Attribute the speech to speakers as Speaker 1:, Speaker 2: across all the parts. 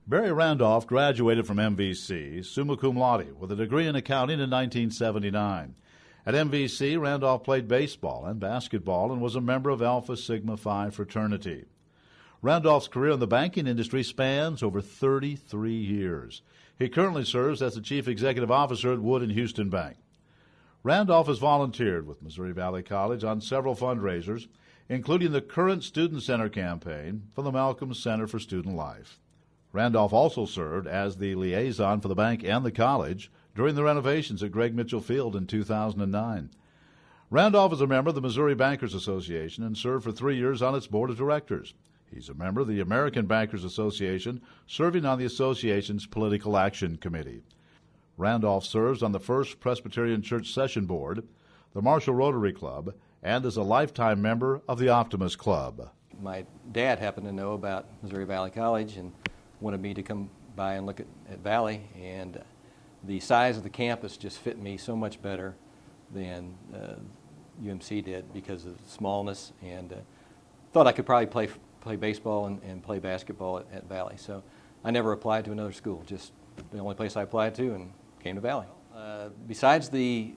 Speaker 1: Barry Randolph graduated from MVC, summa cum laude, with a degree in accounting in 1979. At MVC, Randolph played baseball and basketball and was a member of Alpha Sigma Phi fraternity. Randolph's career in the banking industry spans over 33 years. He currently serves as the Chief Executive Officer at Wood & Houston Bank. Randolph has volunteered with Missouri Valley College on several fundraisers, including the current Student Center campaign for the Malcolm Center for Student Life. Randolph also served as the liaison for the bank and the college during the renovations at Greg Mitchell Field in 2009. Randolph is a member of the Missouri Bankers Association and served for 3 years on its board of directors. He's a member of the American Bankers Association, serving on the association's Political Action Committee. Randolph serves on the First Presbyterian Church Session Board, the Marshall Rotary Club, and is a lifetime member of the Optimist Club.
Speaker 2: My dad happened to know about Missouri Valley College and wanted me to come by and look at Valley, and the size of the campus just fit me so much better than UMC did because of the smallness, and thought I could probably play baseball and play basketball at Valley. So I never applied to another school, just the only place I applied to, and came to Valley. Besides the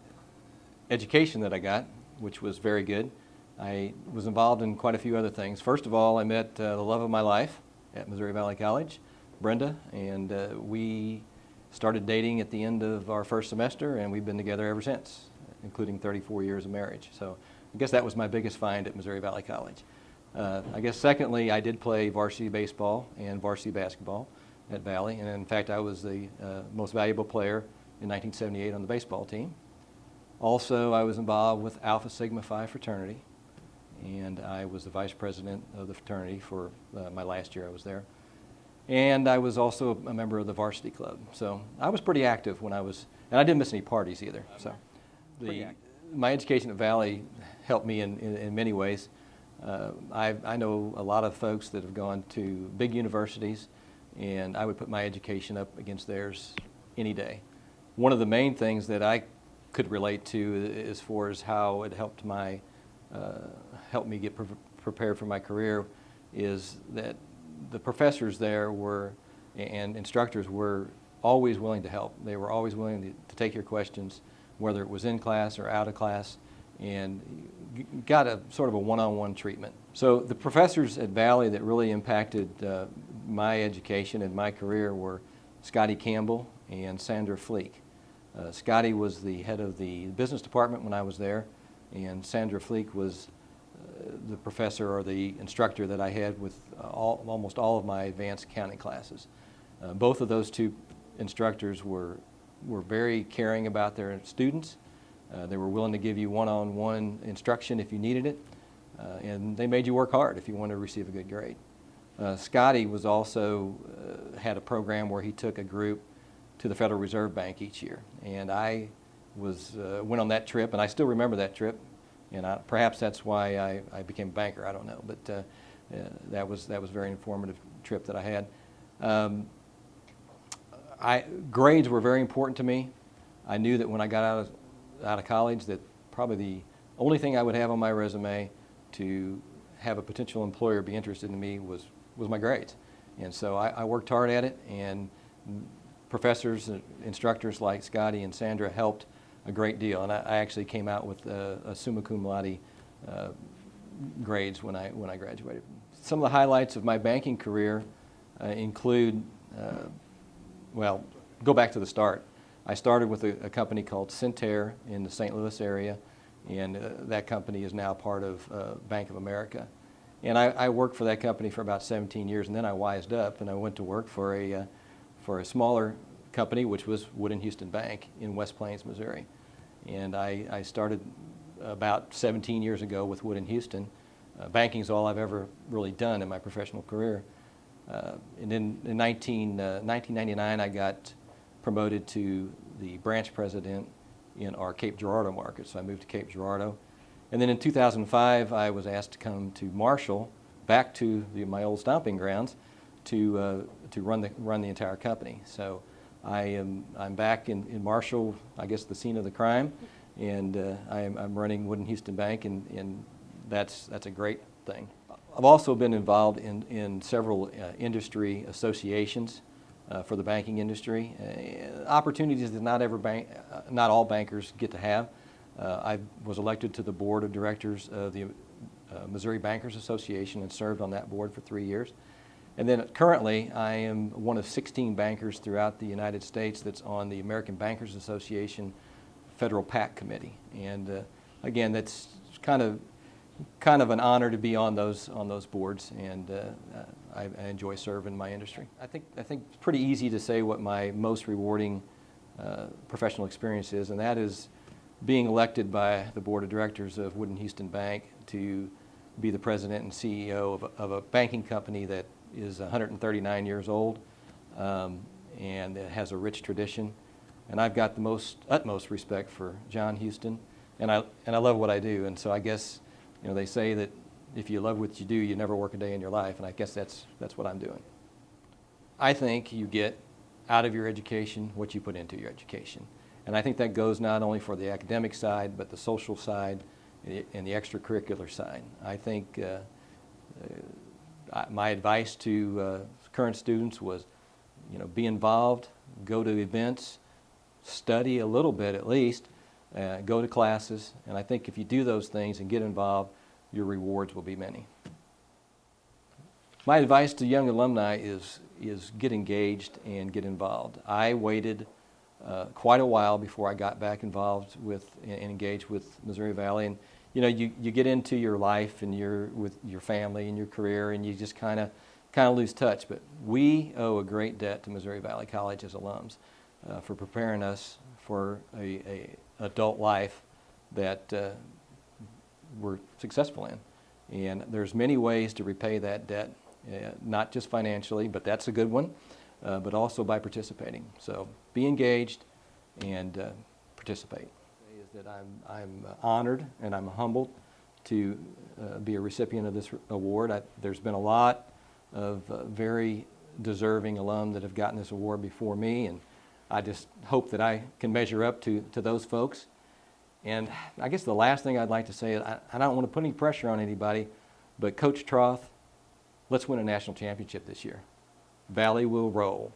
Speaker 2: education that I got, which was very good, I was involved in quite a few other things. First of all, I met the love of my life at Missouri Valley College, Brenda, and we started dating at the end of our first semester, and we've been together ever since, including 34 years of marriage. So I guess that was my biggest find at Missouri Valley College. I guess secondly, I did play varsity baseball and varsity basketball at Valley, and in fact I was the most valuable player in 1978 on the baseball team. Also, I was involved with Alpha Sigma Phi fraternity, and I was the vice president of the fraternity for my last year I was there. And I was also a member of the varsity club. So I was pretty active when I was, and I didn't miss any parties either. So my education at Valley helped me in many ways. I know a lot of folks that have gone to big universities, and I would put my education up against theirs any day. One of the main things that I could relate to as far as how it helped me get prepared for my career is that the professors there and instructors were always willing to help. They were always willing to take your questions, whether it was in class or out of class, and got a sort of a one-on-one treatment. So the professors at Valley that really impacted my education and my career were Scotty Campbell and Sandra Fleek. Scotty was the head of the business department when I was there, and Sandra Fleek was the professor or the instructor that I had with almost all of my advanced accounting classes. Both of those two instructors were very caring about their students. They were willing to give you one-on-one instruction if you needed it, and they made you work hard if you wanted to receive a good grade. Scotty was also had a program where he took a group to the Federal Reserve Bank each year, and I went on that trip, and I still remember that trip. And perhaps that's why I became a banker. I don't know, but that was a very informative trip that I had. Grades were very important to me. I knew that when I got out of college, that probably the only thing I would have on my resume to have a potential employer be interested in me was my grades. And so I worked hard at it, and professors and instructors like Scotty and Sandra helped a great deal, and I actually came out with a summa cum laude grades when I graduated. Some of the highlights of my banking career include, well, go back to the start. I started with a company called Centair in the St. Louis area, and that company is now part of Bank of America. And I worked for that company for about 17 years, and then I wised up and I went to work for a smaller company, which was Wood & Houston Bank in West Plains, Missouri. And I started about 17 years ago with Wood & Houston. Banking is all I've ever really done in my professional career. And then in 1999, I got promoted to the branch president in our Cape Girardeau market, so I moved to Cape Girardeau. And then in 2005, I was asked to come to Marshall, back to my old stomping grounds, to run the entire company. So I'm back in Marshall, I guess the scene of the crime, and I'm running Wood & Houston Bank, and that's a great thing. I've also been involved in several industry associations. for the banking industry. Opportunities that not all bankers get to have. I was elected to the board of directors of the Missouri Bankers Association and served on that board for 3 years. And then currently, I am one of 16 bankers throughout the United States that's on the American Bankers Association Federal PAC Committee. And again, that's kind of an honor to be on those boards, and I enjoy serving my industry. I think it's pretty easy to say what my most rewarding professional experience is, and that is being elected by the board of directors of Wood & Houston Bank to be the president and CEO of a banking company that is 139 years old, and it has a rich tradition. And I've got the utmost respect for John Houston, and I love what I do. And so I guess, they say that if you love what you do, you never work a day in your life, and I guess that's what I'm doing. I think you get out of your education what you put into your education. And I think that goes not only for the academic side, but the social side and the extracurricular side. I think my advice to current students was, be involved, go to events, study a little bit at least, go to classes, and I think if you do those things and get involved, your rewards will be many. My advice to young alumni is get engaged and get involved. I waited quite a while before I got back involved with and engaged with Missouri Valley, and you get into your life and you're with your family and your career, and you just kind of lose touch. But we owe a great debt to Missouri Valley College as alums for preparing us for a adult life that we're successful in. And there's many ways to repay that debt, not just financially, but that's a good one, but also by participating. So be engaged and participate. Is that I'm honored and I'm humbled to be a recipient of this award. There's been a lot of very deserving alum that have gotten this award before me, and I just hope that I can measure up to those folks. And I guess the last thing I'd like to say is I don't want to put any pressure on anybody, but Coach Troth, let's win a national championship this year. Valley will roll.